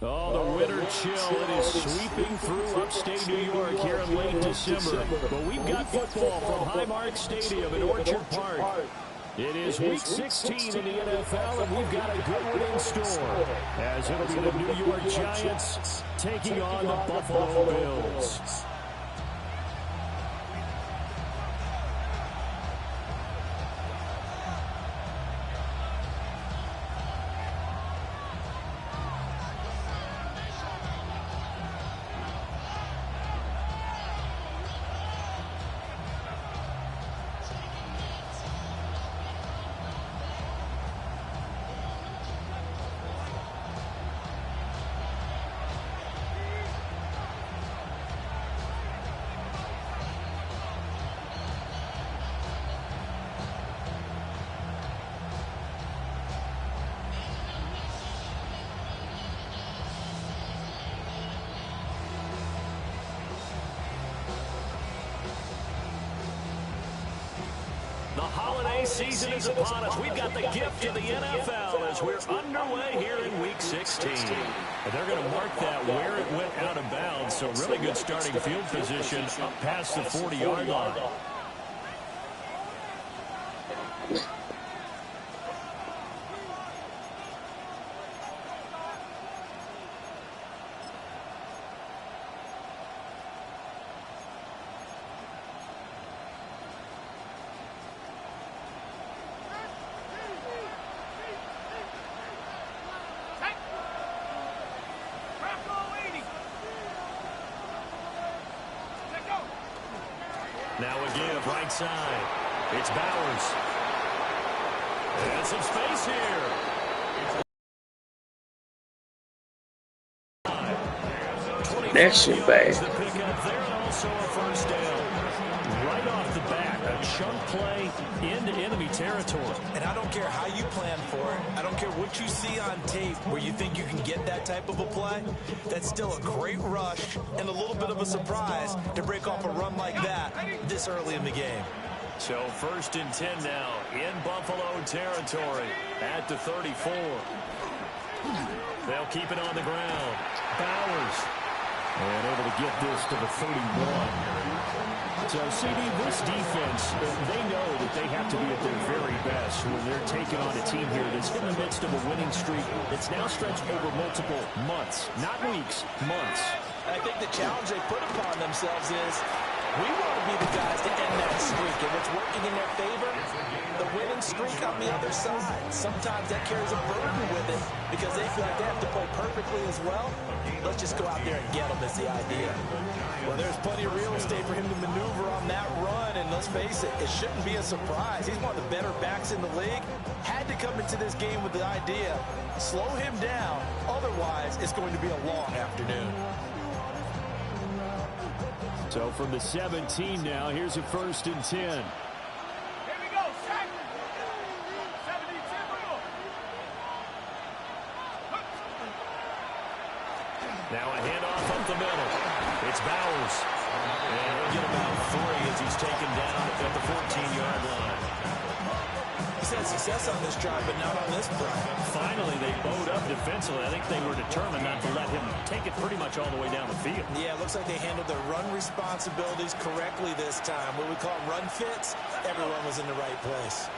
Oh, the winter chill. It is sweeping through upstate New York here in late December. But we've got football from Highmark Stadium in Orchard Park. It is Week 16 in the NFL, and we've got a good one in store, as it'll be the New York Giants taking on the Buffalo Bills. Season is upon us. We've got the gift of the NFL as we're underway here in Week 16. And they're going to mark that where it went out of bounds, so really good starting field position up past the 40-yard line. Now a give right side. It's Bowers. And some space here. Connection bad. The pickup there, and also a first down. Right off the bat, a chunk play into enemy territory. And I don't care how you plan for it. I don't care what you see on tape where you think you can get that type of a play. That's still a great rush and a little bit of a surprise to break off a run like that this early in the game. So 1st and 10 now in Buffalo territory at the 34. They'll keep it on the ground. Bowers. And able to get this to the 31. So, CD, this defense, they know that they have to be at their very best when they're taking on a team here that's in the midst of a winning streak that's now stretched over multiple months, not weeks, months. I think the challenge they put upon themselves is we want to be the guys to end that streak, and what's working in their favor, the winning streak on the other side. Sometimes that carries a burden with it because they feel like they have to play perfectly as well. Let's just go out there and get them is the idea. Well, there's plenty of real estate for him to maneuver on that run, and let's face it, it shouldn't be a surprise. He's one of the better backs in the league. Had to come into this game with the idea, slow him down, otherwise it's going to be a long afternoon. So from the 17 now, here's a 1st and 10. Here we go, Shaq. 72. Now a handoff up the middle. It's Bowers. And he'll get about 3 as he's taken down at the 14-yard line. He's had success on this drive, but not on this play. Finally, they bowed up defensively. I think they were determined not to let him take it pretty much all the way down the field. Yeah, it looks like they handled their run responsibilities correctly this time. What we call run fits, everyone was in the right place.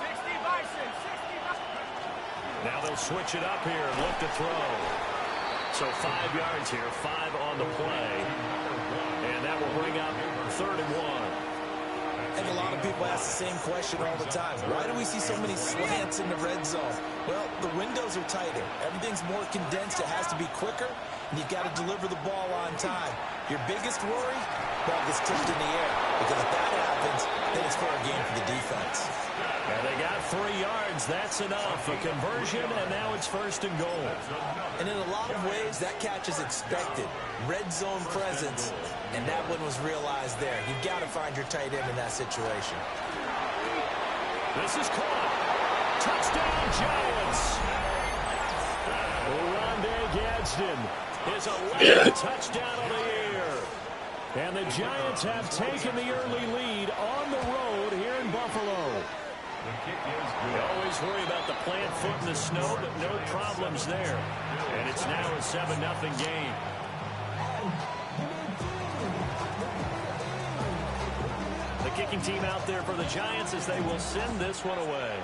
60 Bison, 60 Bison. Now they'll switch it up here and look to throw. So 5 yards here, 5 on the play. And that will bring up 3rd and 1. And a lot of people ask the same question all the time. Why do we see so many slants in the red zone? Well, the windows are tighter. Everything's more condensed. It has to be quicker, and you've got to deliver the ball on time. Your biggest worry? Ball gets tipped in the air. Because if that happens, then it's fair game for the defense. And they got 3 yards. That's enough. A conversion, and now it's 1st and goal. And in a lot of ways, that catch is expected. Red zone presence, and that one was realized there. You've got to find your tight end in that situation. This is caught. Touchdown, Giants. Rondé Gadsden is 11th touchdown of the year. And the Giants have taken the early lead on the road here in Buffalo. We always worry about the plant foot in the snow, but no problems there. And it's now a 7-0 game. The kicking team out there for the Giants as they will send this one away.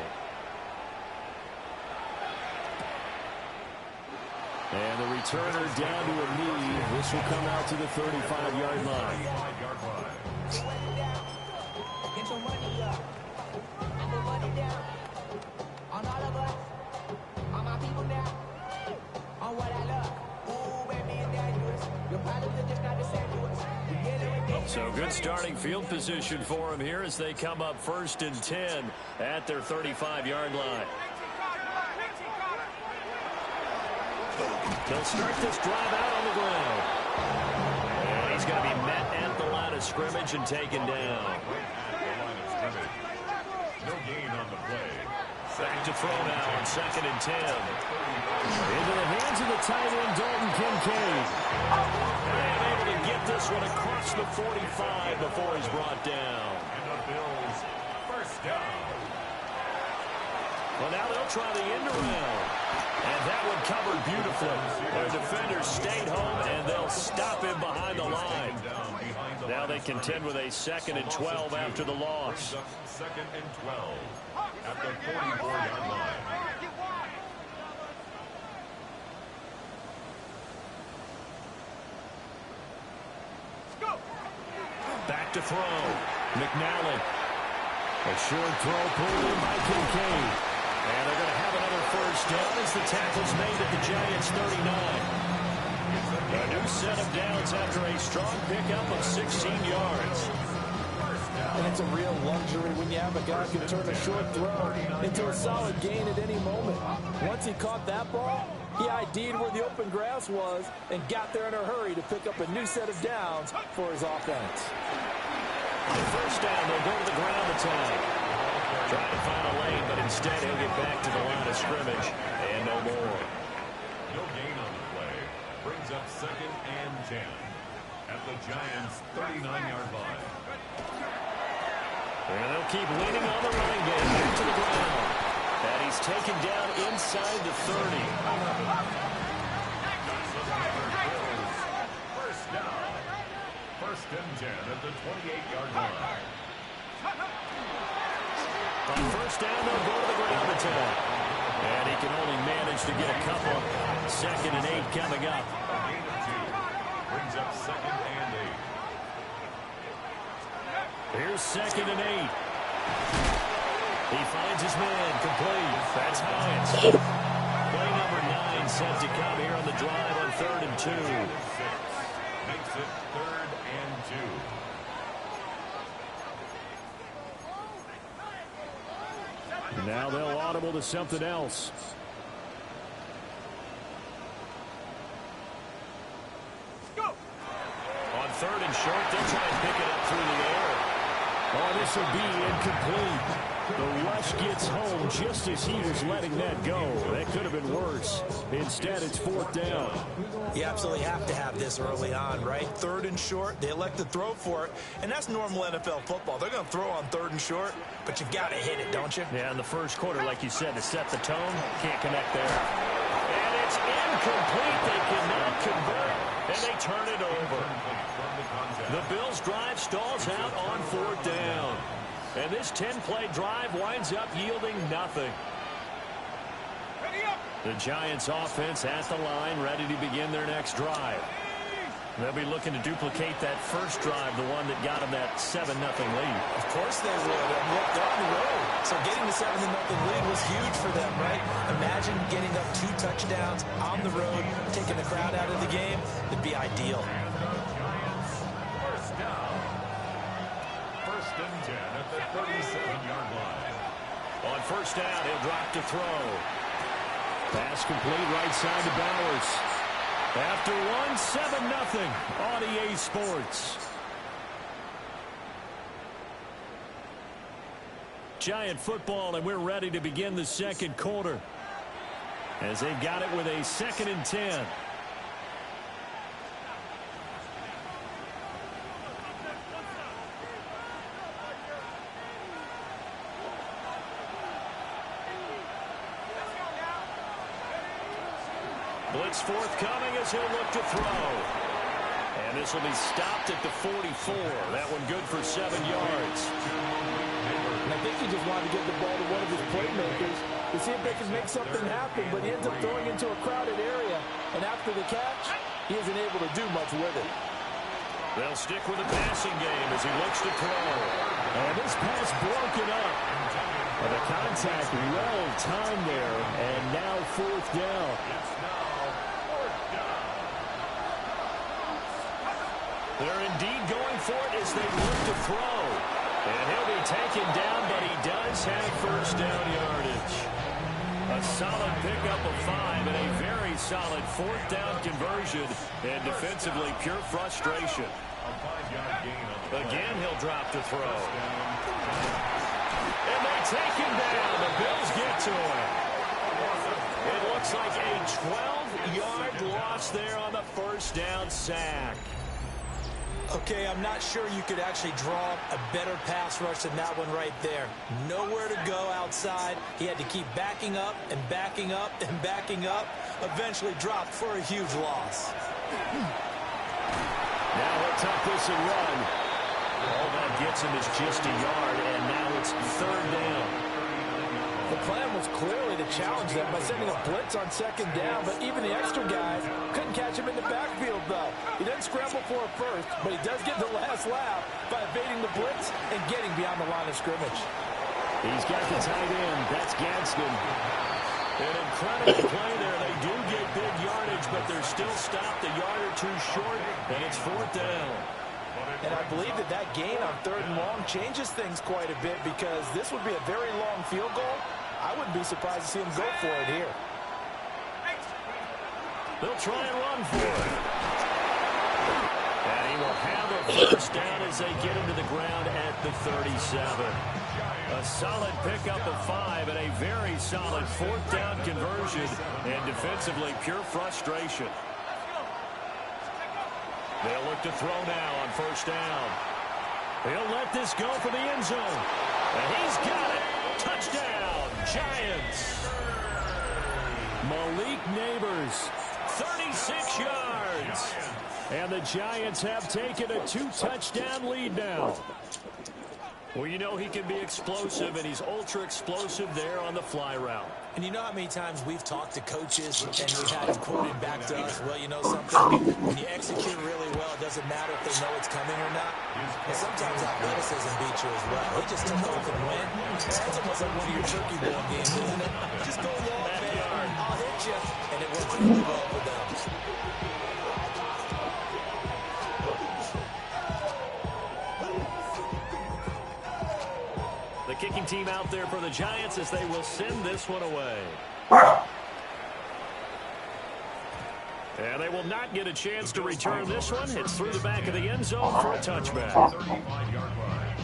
And the returner down to a knee. This will come out to the 35-yard line. Get your money up. I put money down. On all of us. On my people now. On what I love. Ooh, baby, it's dangerous. Your problems are just not the same to us. So good starting field position for them here as they come up 1st and 10 at their 35-yard line. They'll start this drive out on the ground. And he's going to be met at the line of scrimmage and taken down. No gain on the play. Back to throw now on 2nd and 10. Into the hands of the tight end, Dalton Kincaid. And able to get this one across the 45 before he's brought down. And the Bills, 1st down. Well, now they'll try the end around. And that one covered beautifully. Their defenders stayed home, and they'll stop him behind the line. Now they contend with a 2nd and 12 after the loss. 2nd and 12 at the 44-yard line. Back to throw. McNally. A short throw pulled in by Kincaid. And they're going to have another 1st down as the tackle's made at the Giants' 39. A new set of downs after a strong pickup of 16 yards. That's a real luxury when you have a guy who can turn a short throw into a solid gain at any moment. Once he caught that ball, he ID'd where the open grass was and got there in a hurry to pick up a new set of downs for his offense. On first down, they'll go to the ground attack. Trying to find a lane, but instead he'll get back to the line of scrimmage and no more. No gain on the play. Brings up 2nd and 10 at the Giants' 39-yard line. And they'll keep leaning on the running game back to the ground. And he's taken down inside the 30. First down. 1st and 10 at the 28-yard line. On first down, they'll go to the ground attack. And he can only manage to get a couple. 2nd and 8 coming up. A gain of 2. Brings up 2nd and 8. Here's 2nd and 8. He finds his man, complete. That's Hines. Play number 9 set to come here on the drive on 3rd and 2. 6 makes it 3rd and 2. Now they'll audible to something else. On 3rd and short, they'll try and pick it up through the air. Oh, this will be incomplete. The rush gets home just as he was letting that go. That could have been worse. Instead, it's 4th down. You absolutely have to have this early on, right? 3rd and short, they elect to throw for it, and that's normal NFL football. They're going to throw on 3rd and short, but you've got to hit it, don't you? Yeah, in the first quarter, like you said, to set the tone, can't connect there. And it's incomplete. They cannot convert, and they turn it over. The Bills' drive stalls out on 4th down. And this 10-play drive winds up yielding nothing. The Giants' offense at the line, ready to begin their next drive. They'll be looking to duplicate that first drive, the one that got them that 7-0 lead. Of course they would. Look, they're on the road. So getting the 7-0 lead was huge for them, right? Imagine getting up 2 touchdowns on the road, taking the crowd out of the game. It'd be ideal. First down. 1st and 10 at the 37-yard line. On first down, he'll drop to throw. Pass complete right side to Bowers. After one, 7-0 on EA Sports. Giant football, and we're ready to begin the second quarter. As they've got it with a 2nd and 10. Blitz forthcoming as he'll look to throw. And this will be stopped at the 44. That one good for 7 yards. And I think he just wanted to get the ball to one of his playmakers to see if they can make something happen, but he ends up throwing into a crowded area. And after the catch, he isn't able to do much with it. They'll stick with the passing game as he looks to throw. And this pass broken up. And the contact well timed there. And now 4th down. They're indeed going for it as they look to throw. And he'll be taken down, but he does have first down yardage. A solid pickup of 5 and a very solid 4th down conversion. And defensively, pure frustration. A 5-yard gain on the Again, he'll drop to throw. And they take him down. The Bills get to him. It looks like a 12-yard loss there on the first down sack. Okay, I'm not sure you could actually draw a better pass rush than that one right there. Nowhere to go outside. He had to keep backing up and backing up and backing up. Eventually dropped for a huge loss. Now he'll tuck this and run. All that gets him is just a yard, and now it's 3rd down. The plan was clearly to challenge them by sending a blitz on 2nd down, but even the extra guys couldn't catch him in the backfield, though. He doesn't scramble for a first, but he does get the last laugh by evading the blitz and getting beyond the line of scrimmage. He's got the tight end. That's Gadsden. An incredible play there. They do get big yardage, but they're still stopped a yard or 2 short, and it's 4th down. And I believe that gain on 3rd and long changes things quite a bit, because this would be a very long field goal. I wouldn't be surprised to see him go for it here. They'll try and run for it. And he will have a first down as they get him to the ground at the 37. A solid pickup of 5 and a very solid 4th down conversion. And defensively, pure frustration. They'll look to throw now on 1st down. He'll let this go for the end zone. And he's got it. Touchdown, Giants. Malik Neighbors, 36 yards. And the Giants have taken a 2-touchdown lead now. Well, you know he can be explosive, and he's ultra-explosive there on the fly route. And you know how many times we've talked to coaches and we've had them quoted back to us, well, you know something? When you execute really well, it doesn't matter if they know it's coming or not. And sometimes athleticism beats you as well. He just took off and went. That's almost like one of your turkey ball games, isn't it? Just go long, man. I'll hit you. And it works really well for them. The kicking team out there for the Giants as they will send this one away. And they will not get a chance to return this one. It's through the back of the end zone for a touchback. 35-yard line.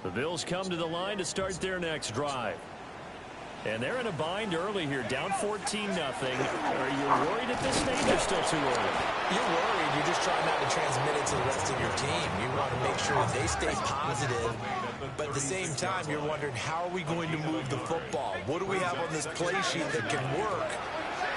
The Bills come to the line to start their next drive. And they're in a bind early here, down 14-0. Are you worried at this stage or still too early? You're worried. You're just trying not to transmit it to the rest of your team. You want to make sure that they stay positive. But at the same time, you're wondering, how are we going to move the football? What do we have on this play sheet that can work?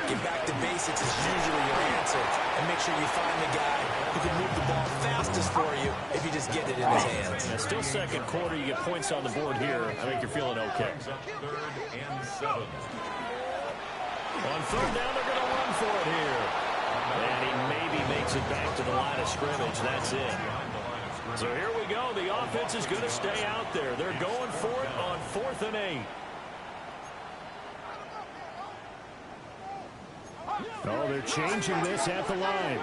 Get back to basics is usually your answer. And make sure you find the guy who can move the ball fastest for you if you just get it in his hands. And still second quarter, you get points on the board here. I think you're feeling okay. Up 3rd and 7. On 3rd down, they're going to run for it here. And he maybe makes it back to the line of scrimmage. That's it. So here we go. The offense is going to stay out there. They're going for it on 4th and 8. Oh, they're changing this at the line.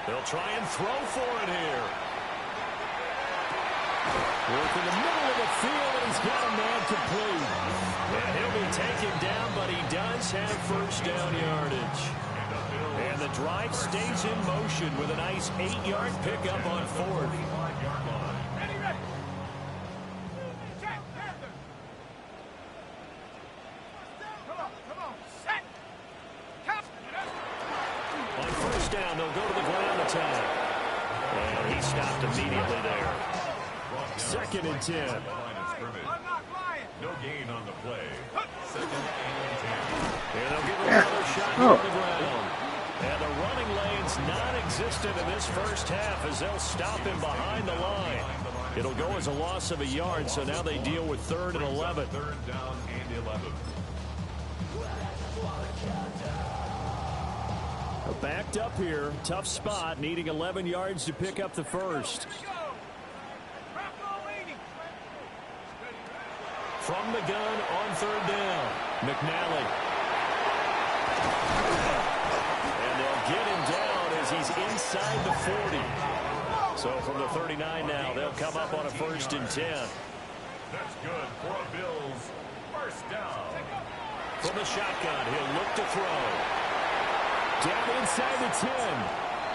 They'll try and throw for it here. Work in the middle of the field, and he's got a man complete. And he'll be taken down, but he does have 1st down yardage. And the drive stays in motion with a nice 8-yard pickup on 4th. Ready, ready. Check, Panther. Come on, set. Count. On 1st down, they'll go to the ground the time. And he stopped immediately there. 2nd and 10. Line of scrimmage. Unlock Lion. No gain on the play. 2nd and 10. And they'll give him another shot on the ground. And the running lane's non-existent in this first half as they'll stop him behind the line. It'll go as a loss of a yard, so now they deal with 3rd and 11. 3rd down and 11. Backed up here, tough spot, needing 11 yards to pick up the first. From the gun on 3rd down, McNally. And they'll get him down as he's inside the 40. So from the 39 now, they'll come up on a 1st and 10. That's good for a Bills 1st down. From the shotgun, he'll look to throw. Down inside the 10.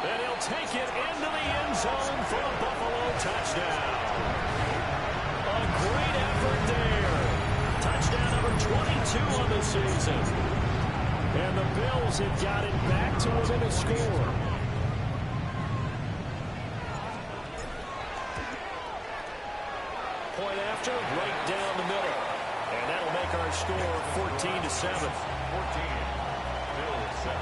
And he'll take it into the end zone for a Buffalo touchdown. A great effort there. Touchdown number 22 on the season. And the Bills have got it back to within a score. Point after, right down the middle. And that'll make our score 14-7. 14. Bills 7.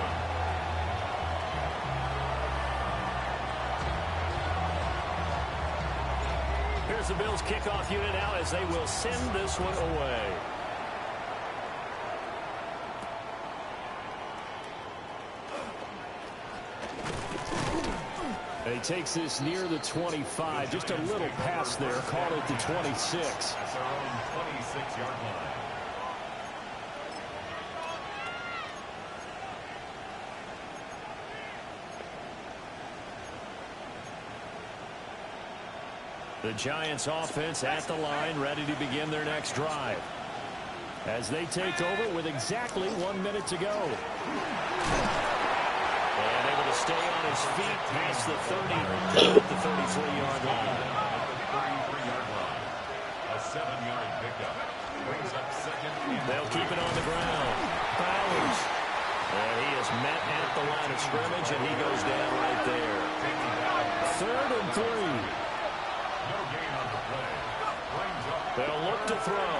Here's the Bills kickoff unit now as they will send this one away. He takes this near the 25. Just a little pass there. Call it the 26. That's their own 26-yard line. The Giants offense at the line, ready to begin their next drive. As they take over with exactly 1 minute to go. And able to stay on his feet past the 30, the 33-yard line. 33-yard line. A 7-yard pickup. Brings up second. They'll keep it on the ground. Bowers. And he is met at the line of scrimmage, and he goes down right there. 3rd and 3. No gain on the play. Brings up. They'll look to throw.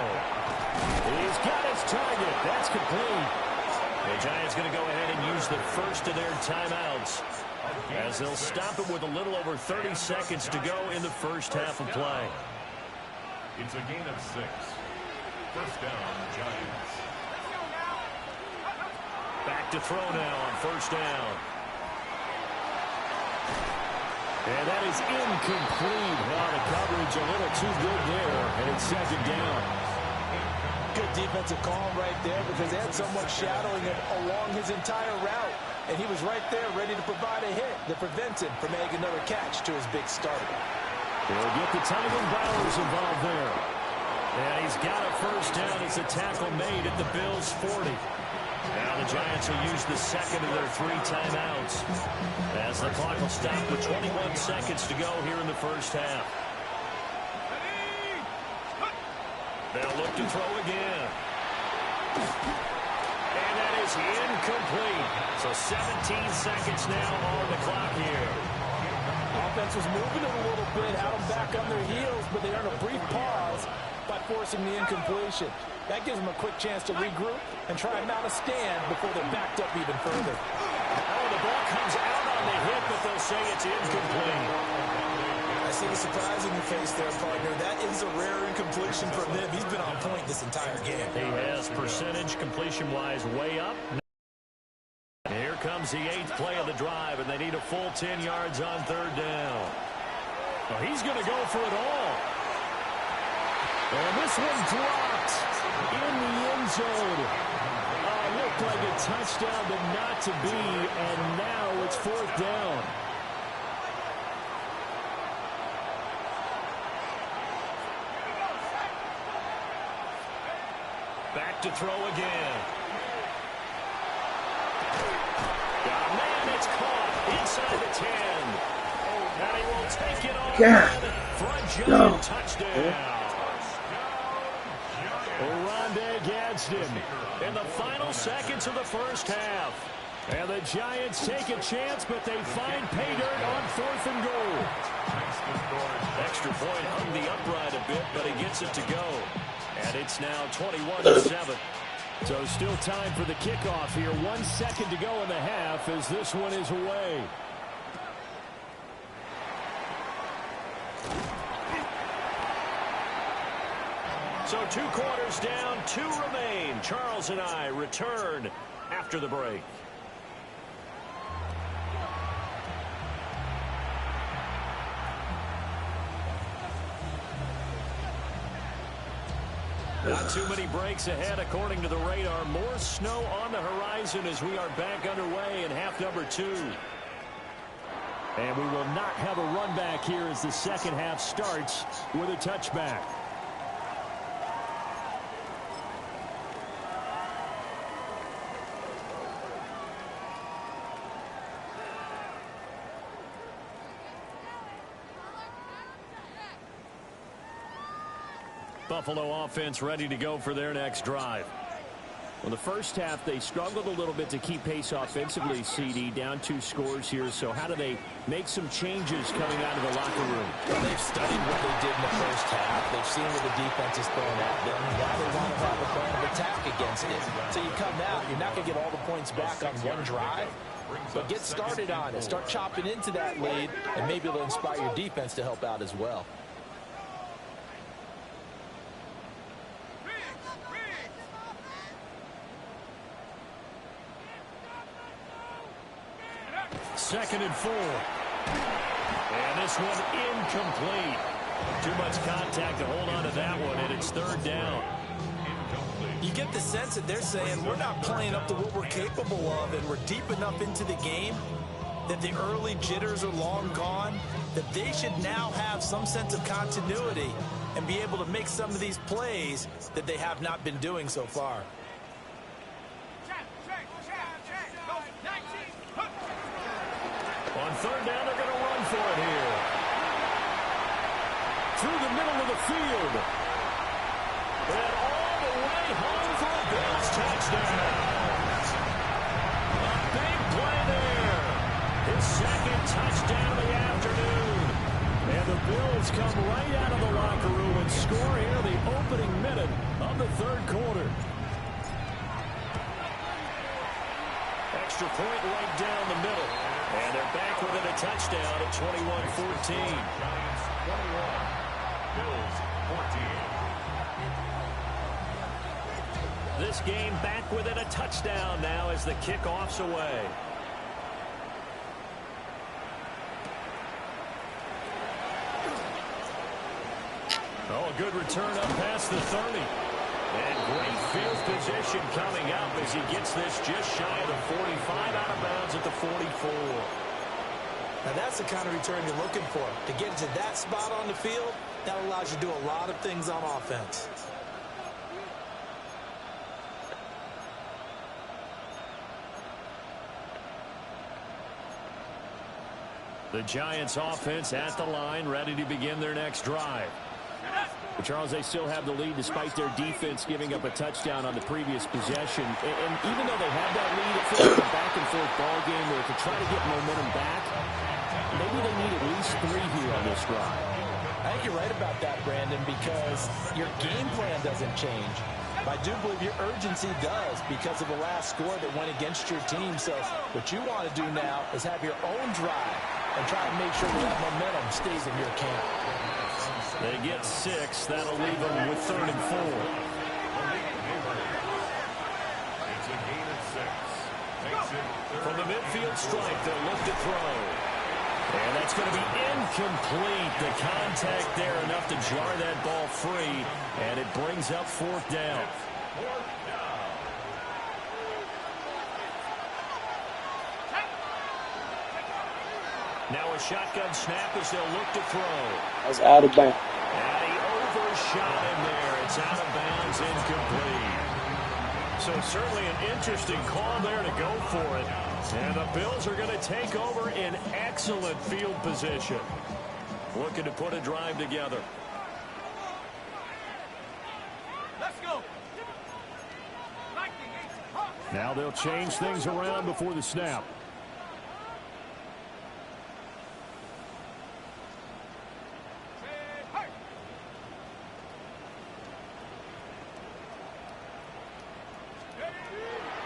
He's got his target. That's complete. The Giants going to go ahead and use the first of their timeouts as they'll stop it with a little over 30 seconds to go in the first half of play. It's a gain of 6. First down, Giants. Back to throw now on first down. And that is incomplete. Well, the coverage a little too good there, and it's second down. Good defensive call right there because they had someone shadowing him along his entire route. And he was right there ready to provide a hit that prevents him from making another catch to his big start. They'll get the tight end Bowers involved there. And he's got a first down as the tackle made at the Bills' 40. Now the Giants will use the second of their 3 timeouts as the clock will stop with 21 seconds to go here in the first half. They'll look to throw again. And that is incomplete. So 17 seconds now on the clock here. Offense was moving it a little bit, had them back on their heels, but they earned a brief pause by forcing the incompletion. That gives them a quick chance to regroup and try and mount a stand before they're backed up even further. Oh, the ball comes out on the hit, but they'll say it's incomplete. I see the surprise in your face there, partner. That is a rare incompletion from him. He's been on point this entire game. He has percentage completion-wise way up. Here comes the 8th play of the drive, and they need a full 10 yards on third down. Well, he's going to go for it all. And this one dropped in the end zone. Looked like a touchdown, but not to be, and now it's 4th down. Back to throw again. Man, it's caught inside the 10. And he will take it on for a giant touchdown. Oronde Gadsden in the final seconds of the first half. And the Giants take a chance, but they find pay dirt on 4th and goal. Extra point hung the upright a bit, but he gets it to go. And it's now 21-7. So still time for the kickoff here. 1 second to go in the half as this one is away. So 2 quarters down, 2 remain. Charles and I return after the break. Not too many breaks ahead according to the radar. More snow on the horizon as we are back underway in half number 2. And we will not have a run back here as the second half starts with a touchback. Buffalo offense ready to go for their next drive. Well, the first half, they struggled a little bit to keep pace offensively, CD, down 2 scores here. So how do they make some changes coming out of the locker room? Well, they've studied what they did in the first half. They've seen what the defense is throwing at them. Now they want to have a plan of attack against it. So you come out, you're not going to get all the points back on one drive, but get started on it. Start chopping into that lead, and maybe it'll inspire your defense to help out as well. Second and 4. And this one incomplete. Too much contact to hold on to that one, and it's third down. You get the sense that they're saying we're not playing up to what we're capable of, and we're deep enough into the game that the early jitters are long gone, that they should now have some sense of continuity and be able to make some of these plays that they have not been doing so far. On third down, they're going to run for it here. Through the middle of the field. And all the way home for a Bills touchdown. A big play there. His second touchdown of the afternoon. And the Bills come right out of the locker room and score here the opening minute of the third quarter. Extra point right down the middle. And they're back within a touchdown at 21-14. Giants 21, Bills 14. This game back within a touchdown now as the kickoff's away. Oh, a good return up past the 30. And great field position coming up as he gets this just shy of the 45, out of bounds at the 44. Now that's the kind of return you're looking for. To get to that spot on the field, that allows you to do a lot of things on offense. The Giants offense at the line, ready to begin their next drive. But Charles, they still have the lead despite their defense giving up a touchdown on the previous possession. And even though they have that lead, it feels like a back-and-forth ball game where to try to get momentum back, maybe they need at least 3 here on this drive. I think you're right about that, Brandon, because your game plan doesn't change. But I do believe your urgency does because of the last score that went against your team. So what you want to do now is have your own drive and try to make sure that momentum stays in your camp. They get 6. That'll leave them with 3rd and 4. It's a gain of 6. Takes it From the midfield stripe, they'll look to throw. And that's going to be incomplete. The contact there enough to jar that ball free. And it brings up 4th down. Now a shotgun snap as they'll look to throw. That's out of bounds. And he overshot him there. It's out of bounds, incomplete. So certainly an interesting call there to go for it. And the Bills are going to take over in excellent field position. Looking to put a drive together. Let's go. Now they'll change things around before the snap.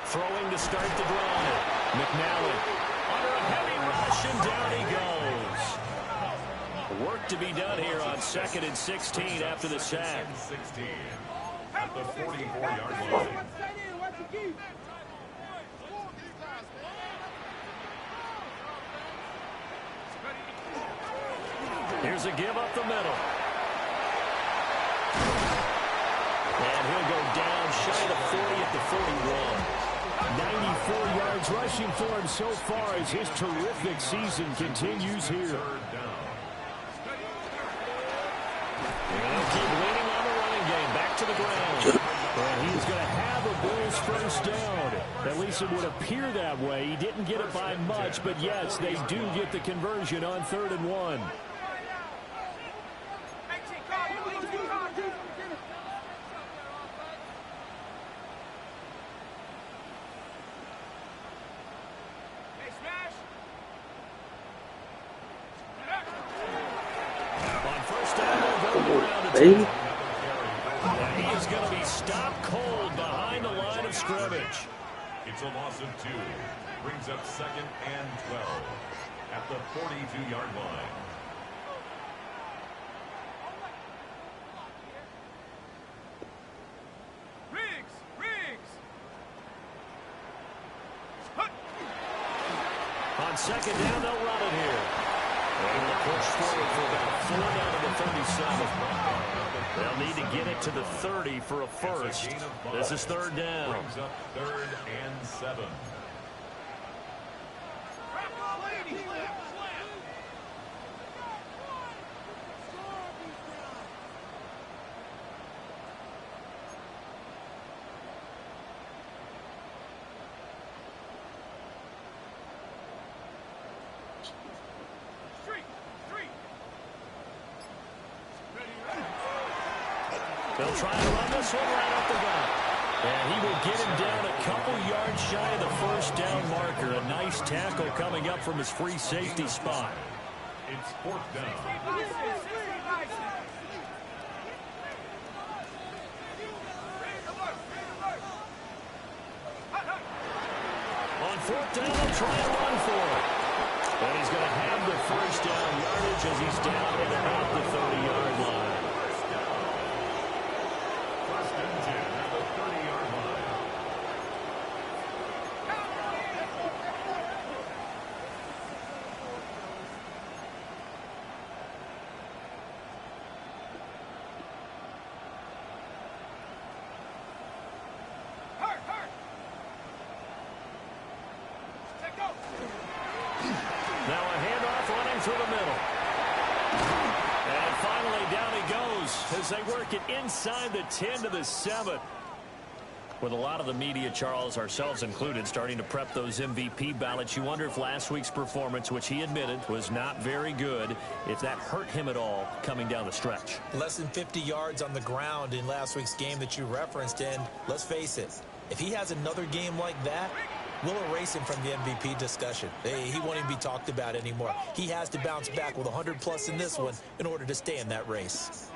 Throwing to start the drive. McNally under a heavy rush, and down he goes. Work to be done here on 2nd and 16 after the sack. 16 at the 44-yard line. Here's a give up the middle. And he'll go down shy of the 40 at the 41. 94 yards rushing for him so far as his terrific season continues here. And they'll keep leaning on the running game. Back to the ground. And he's going to have a Bills first down. At least it would appear that way. He didn't get it by much, but yes, they do get the conversion on 3rd and 1. Baby. And he is going to be stopped cold behind the line of scrimmage. It's a loss of 2. Brings up 2nd and 12 at the 42-yard line. On 2nd down, they'll run it here. Able to push forward for about 4 down to the 37. They'll need to get it to the 30 for a first. This is third down. Brings up 3rd and 7. They'll try to run this one right up the gut. And he will get him down a couple yards shy of the first down marker. A nice tackle coming up from his free safety spot. It's 4th down. On 4th down, they'll try and run for it. And he's going to have the first down yardage as he's down at about the 30-yard line. Now a handoff running through the middle. And finally down he goes as they work it inside the 10 to the 7. With a lot of the media, Charles, ourselves included, starting to prep those MVP ballots, you wonder if last week's performance, which he admitted was not very good, if that hurt him at all coming down the stretch. Less than 50 yards on the ground in last week's game that you referenced, and let's face it, if he has another game like that, we'll erase him from the MVP discussion. He won't even be talked about anymore. He has to bounce back with 100+ in this one in order to stay in that race.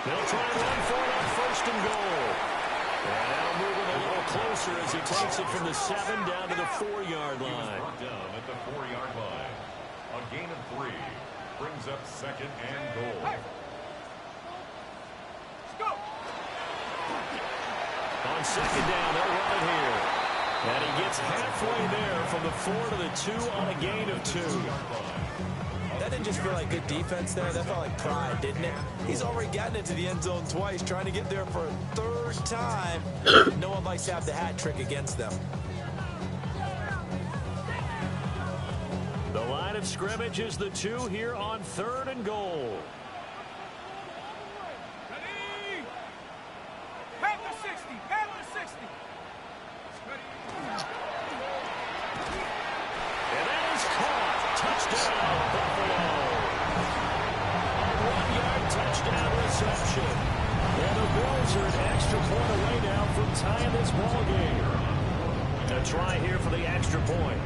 They'll try and run for it on 1st and goal. And now moving a little closer as he takes it from the 7 down to the 4-yard He was line. brought down at the 4-yard line. A gain of 3 brings up 2nd and goal. On 2nd down, they'll run it here. And he gets halfway there from the 4 to the 2 on a gain of 2. That didn't just feel like good defense there. That felt like pride, didn't it? He's already gotten into the end zone twice, trying to get there for a 3rd time. No one likes to have the hat trick against them. The line of scrimmage is the 2 here on 3rd and goal. Ready? Half the 60. Half the 60. And that is caught. Touchdown, Buffalo. A 1-yard touchdown reception. And the Bills are an extra point away now from tying this ball game. A try here for the extra point.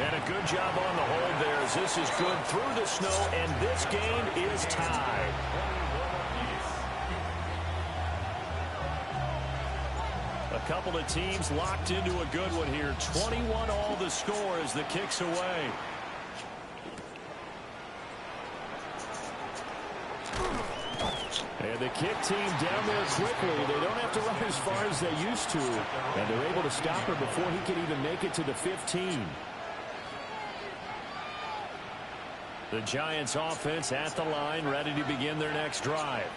And a good job on the hold there as this is good through the snow, and this game is tied. A couple of teams locked into a good one here. 21 all the score as the kick's away. And the kick team down there quickly. They don't have to run as far as they used to. And they're able to stop him before he can even make it to the 15. The Giants offense at the line, ready to begin their next drive.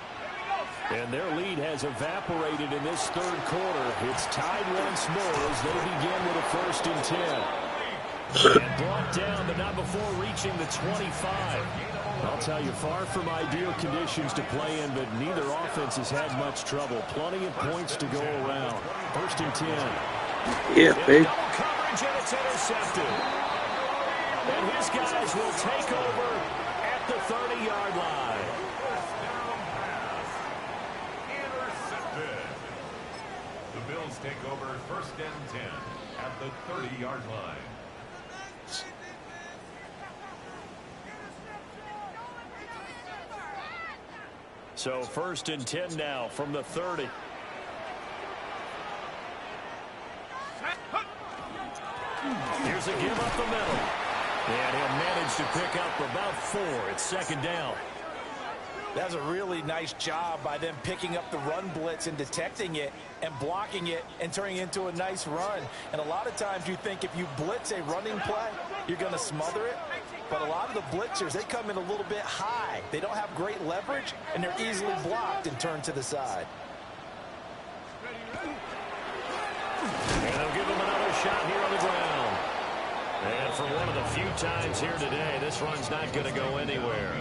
And their lead has evaporated in this 3rd quarter. It's tied once more as they begin with a 1st and 10. And brought down, but not before reaching the 25. I'll tell you, far from ideal conditions to play in, but neither offense has had much trouble. Plenty of points to go around. 1st and 10. Yeah, big. Double coverage, and it's intercepted. And his guys will take over at the 30-yard line. Intercepted. The Bills take over 1st and 10 at the 30-yard line. So 1st and 10 now from the 30. Here's a give up the middle. And he'll manage to pick up about 4. It's 2nd down. That's a really nice job by them picking up the run blitz and detecting it and blocking it and turning it into a nice run. And a lot of times you think if you blitz a running play, you're going to smother it. But a lot of the blitzers, they come in a little bit high. They don't have great leverage, and they're easily blocked and turned to the side. And they'll give him another shot here on the ground. And for one of the few times here today, this run's not going to go anywhere.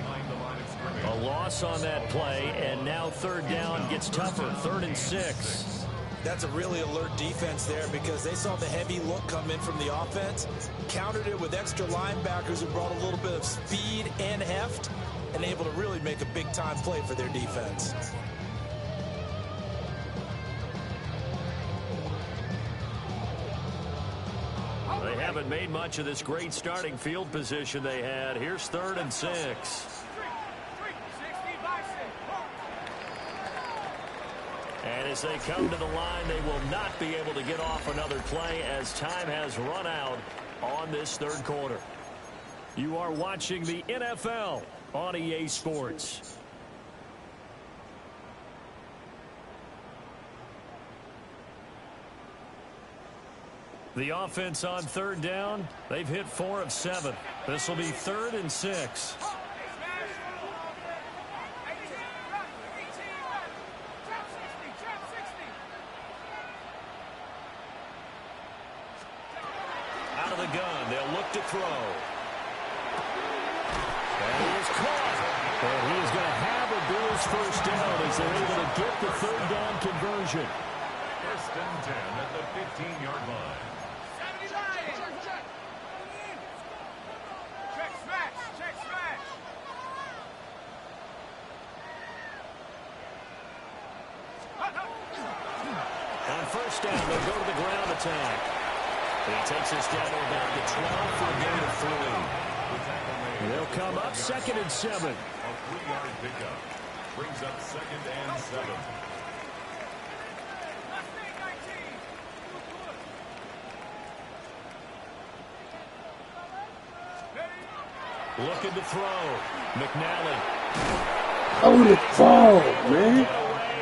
A loss on that play, and now third down gets tougher, 3rd and 6. That's a really alert defense there because they saw the heavy look come in from the offense, countered it with extra linebackers who brought a little bit of speed and heft, and able to really make a big-time play for their defense. They haven't made much of this great starting field position they had. Here's 3rd and 6. And as they come to the line, they will not be able to get off another play as time has run out on this 3rd quarter. You are watching the NFL on EA Sports. The offense on 3rd down, they've hit 4 of 7. This will be 3rd and 6. Out of the gun, they'll look to throw. And he is caught. And he is going to have a Bills first down as they're able to get the 3rd down conversion. 1st and 10 at the 15-yard line. Check smash. On 1st down, they'll go to the ground attack. He takes us down to about the 12 for a gain of 3. They'll come up 2nd and 7. A 3-yard pickup brings up 2nd and 7. Looking to throw. McNally. Oh, the ball, man.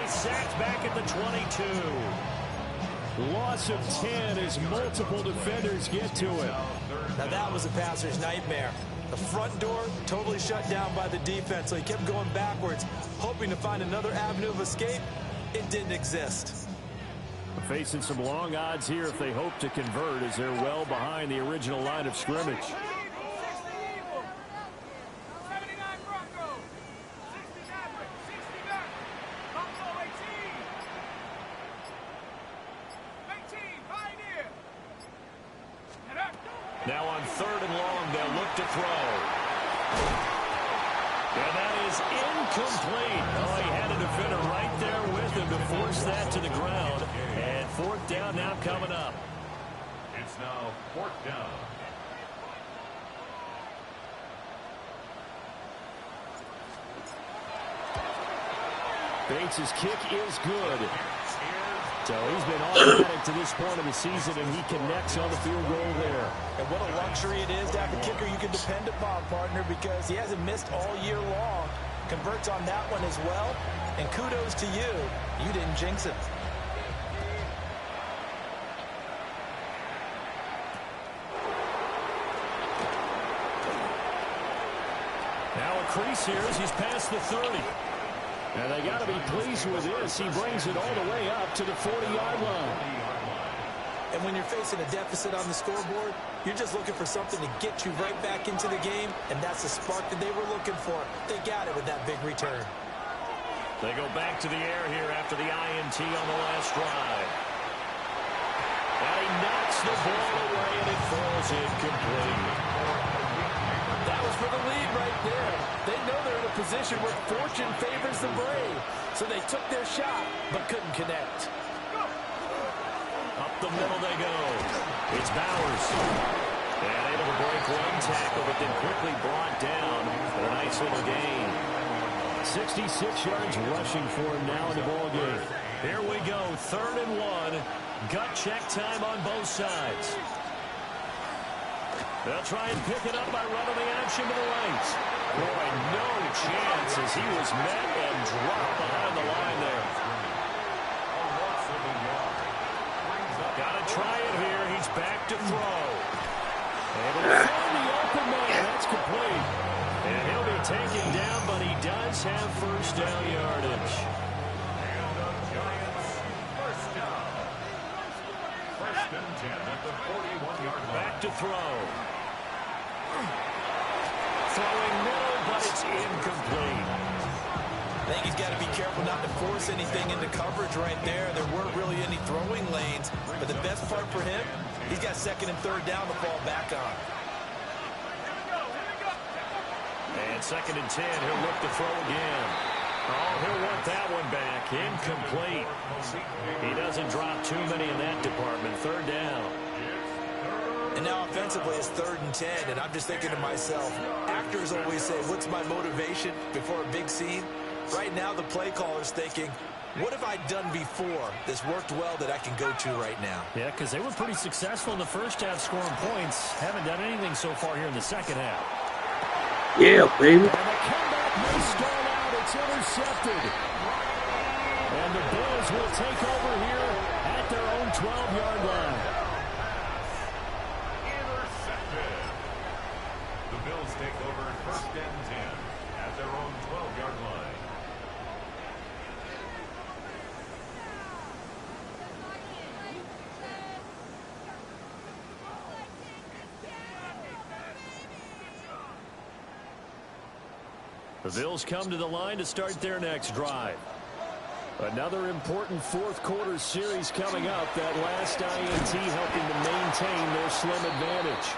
Sacked back at the 22. Loss of 10 as multiple defenders get to it. Now that was a passer's nightmare. The front door totally shut down by the defense, so he kept going backwards, hoping to find another avenue of escape. It didn't exist. Facing some long odds here if they hope to convert as they're well behind the original line of scrimmage. Now on 3rd and long, they'll look to throw. And that is incomplete. Oh, he had a defender right there with him to force that to the ground. And 4th down now coming up. It's now 4th down. Bates' kick is good. So he's been automatic to this point of the season, and he connects on the field goal there. And what a luxury it is to have a kicker you can depend upon, partner, because he hasn't missed all year long. Converts on that one as well. And kudos to you. You didn't jinx it. Now a crease here as he's past the 30. And they got to be pleased with this. He brings it all the way up to the 40-yard line. And when you're facing a deficit on the scoreboard, you're just looking for something to get you right back into the game, and that's the spark that they were looking for. They got it with that big return. They go back to the air here after the INT on the last drive. And he knocks the ball away, and it falls incomplete. That was for the lead right there. They know they're in a position where fortune favors the brave. So they took their shot, but couldn't connect. Up the middle they go. It's Bowers. And able to break one tackle, but then quickly brought down for a nice little gain. 66 yards rushing for him now in the ball game. Here we go, 3rd and 1. Gut check time on both sides. They'll try and pick it up by running the action to the right. Boy, no chance as he was met and dropped behind the line there. Got to try it here. He's back to throw. And he'll find the open man. That's complete. And he'll be taken down, but he does have first down yardage. And the Giants first down. First and 10 at the 41-yard line. Back to throw. Throwing middle, but it's incomplete. I think he's got to be careful not to force anything into coverage right there. There weren't really any throwing lanes. But the best part for him, he's got second and third down to fall back on. And second and 10, he'll look to throw again. Oh, he'll want that one back. Incomplete. He doesn't drop too many in that department. Third down. And now offensively it's third and 10, and I'm just thinking to myself, actors always say, what's my motivation before a big scene? Right now the play caller's thinking, what have I done before that's worked well that I can go to right now? Yeah, because they were pretty successful in the first half scoring points. Haven't done anything so far here in the second half. Yeah, baby. And the comeback may start out. It's intercepted. And the Bills will take over here at their own 12-yard line. Intercepted. The Bills take over first and 10 at their own 12-yard line. The Bills come to the line to start their next drive. Another important fourth quarter series coming up. That last INT helping to maintain their slim advantage.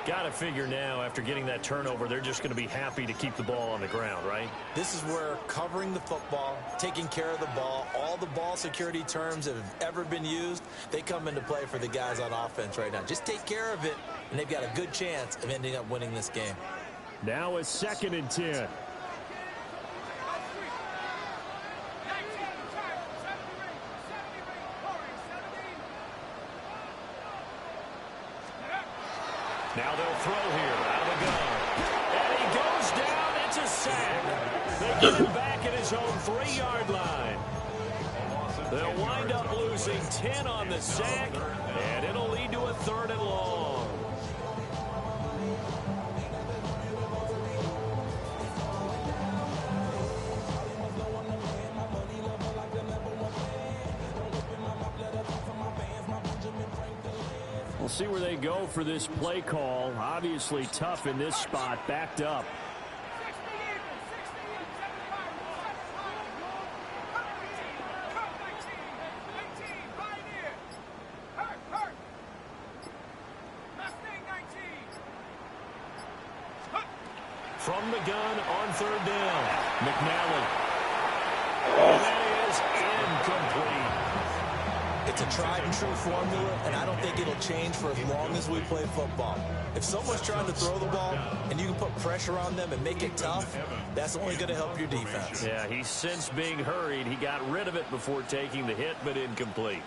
Got to figure now, after getting that turnover, they're just going to be happy to keep the ball on the ground, right? This is where covering the football, taking care of the ball, all the ball security terms that have ever been used, they come into play for the guys on offense right now. Just take care of it, and they've got a good chance of ending up winning this game. Now it's second and 10. Now they'll throw here out of the gun. And he goes down. It's a sack. They get him back at his own 3-yard line. They'll wind up losing 10 on the sack, and it'll lead to a third and long. We'll see where they go for this play call. Obviously tough in this spot, backed up. From the gun on third down, McNally. And that is incomplete. It's a tried and true formula, and I don't think it'll change for as long as we play football. If someone's trying to throw the ball and you can put pressure on them and make it tough, that's only going to help your defense. Yeah, he's since being hurried. He got rid of it before taking the hit, but incomplete.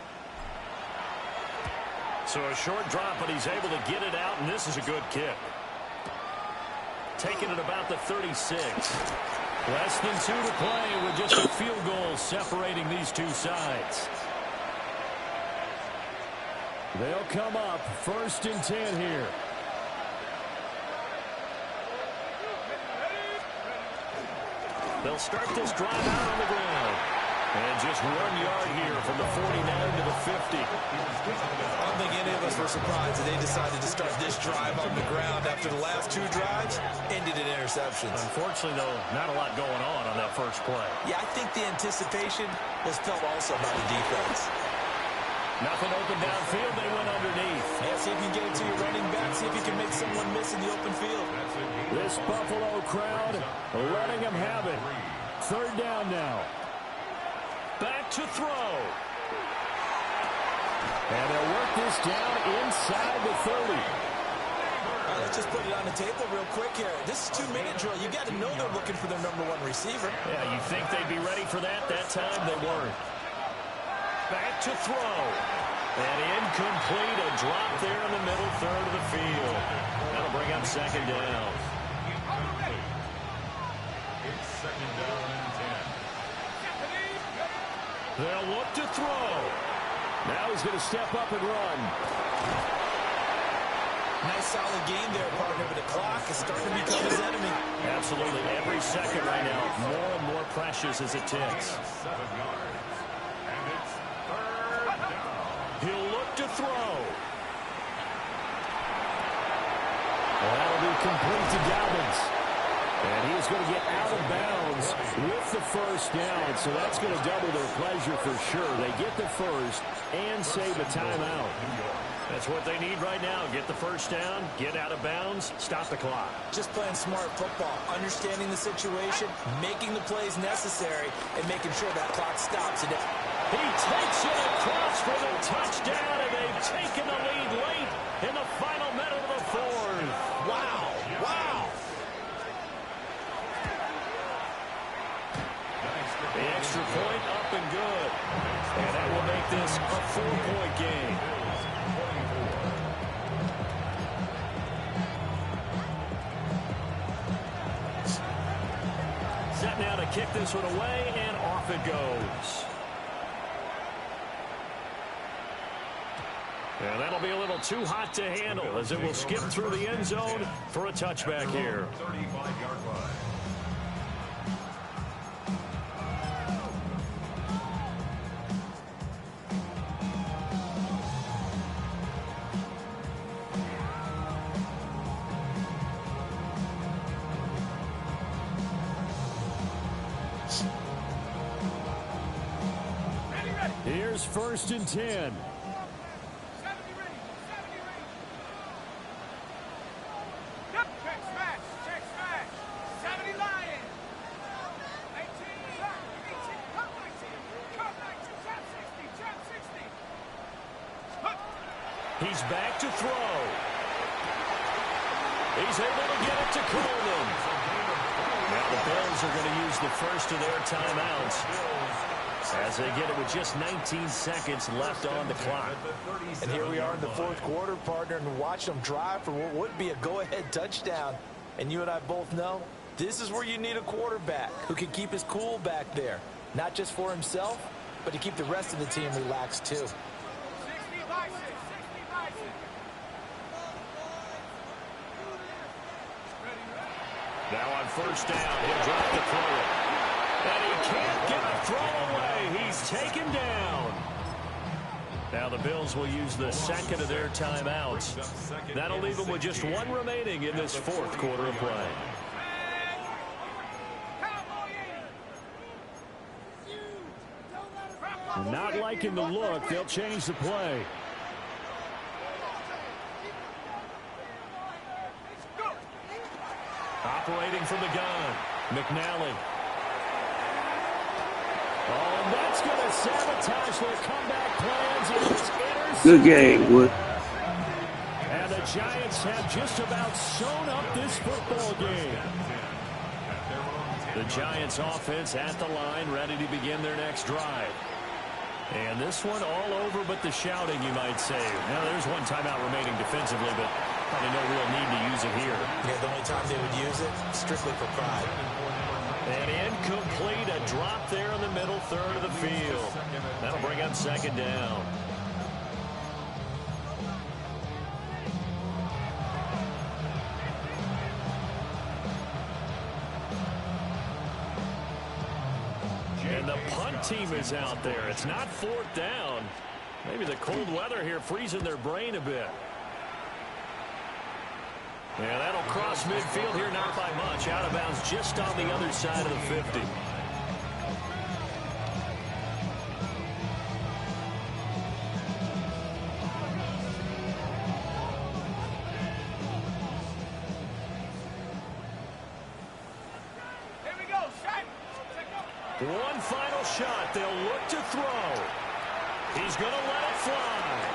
So a short drop, but he's able to get it out, and this is a good kick. Taking it about the 36. Less than 2 to play with just a field goal separating these two sides. They'll come up first and 10 here. They'll start this drive out on the ground. And just 1 yard here from the 49 to the 50. I don't think any of us were surprised that they decided to start this drive on the ground after the last 2 drives ended in interceptions. Unfortunately, though, not a lot going on that first play. Yeah, I think the anticipation was felt also by the defense. Nothing open downfield. They went underneath. Yeah, see if you can get it to your running back. See if you can make someone miss in the open field. This Buffalo crowd letting them have it. Third down now. Back to throw. And they'll work this down inside the 30. Let's just put it on the table real quick here. This is 2-minute drill. You got to know they're looking for their #1 receiver. Yeah, you think they'd be ready for that? That time they weren't. Back to throw. And incomplete, a drop there in the middle third of the field. That'll bring up second down. It's second down and 10. They'll look to throw. Now he's going to step up and run. Nice solid game there, partner, but the clock is starting to become his enemy. Absolutely. Every second right now, more and more precious as it ticks. 7 yards. And it's third down. He'll look to throw. That'll be complete to Dobbins. And he's going to get out of bounds with the first down. So that's going to double their pleasure for sure. They get the first and save a timeout. That's what they need right now. Get the first down, get out of bounds, stop the clock. Just playing smart football, understanding the situation, making the plays necessary, and making sure that clock stops. He takes it across for the touchdown, and they've taken the lead late in the final minute of the fourth. Wow, wow. The extra point up and good. And that will make this a 4-point game. Set now to kick this one away, and off it goes. And that'll be a little too hot to handle as it will skip through the end zone for a touchback here. 35-yard line. Here's 1st and 10. 70 ready. 70 ready. Yep. Check smash. Check smash. 70 Lions. 18. Cut 18. Cut 19. Cut 19. Jab 60. Jab 60. Cut. He's back to throw. He's able to get it to Coleman. Now the Bills are going to use the first of their timeouts as they get it with just 19 seconds left on the clock. And here we are in the fourth quarter, partner, and watch them drive for what would be a go-ahead touchdown. And you and I both know this is where you need a quarterback who can keep his cool back there, not just for himself, but to keep the rest of the team relaxed too. 60 Bison. 60 Bison. Now on first down, he'll drop the throw. And he can't get a throw away. He's taken down. Now the Bills will use the second of their timeouts. That'll leave them with just one remaining in this fourth quarter of play. Not liking the look. They'll change the play. Operating from the gun, McNally. Oh, and that's going to sabotage their comeback plans. It is intercepted. Good game, Wood. And the Giants have just about sewn up this football game. The Giants offense at the line, ready to begin their next drive. And this one all over but the shouting, you might say. Now, there's one timeout remaining defensively, but probably no real need to use it here. Yeah, the only time they would use it, strictly for pride. And incomplete, a drop there in the middle third of the field. That'll bring up second down. And the punt team is out there. It's not fourth down. Maybe the cold weather here freezing their brain a bit. Yeah, that'll cross midfield here, not by much. Out of bounds just on the other side of the 50. Here we go. Shot. One final shot. They'll look to throw. He's going to let it fly.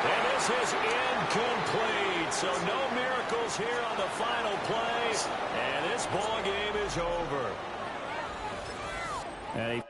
And this is incomplete. So no miracles here on the final play. And this ball game is over. And a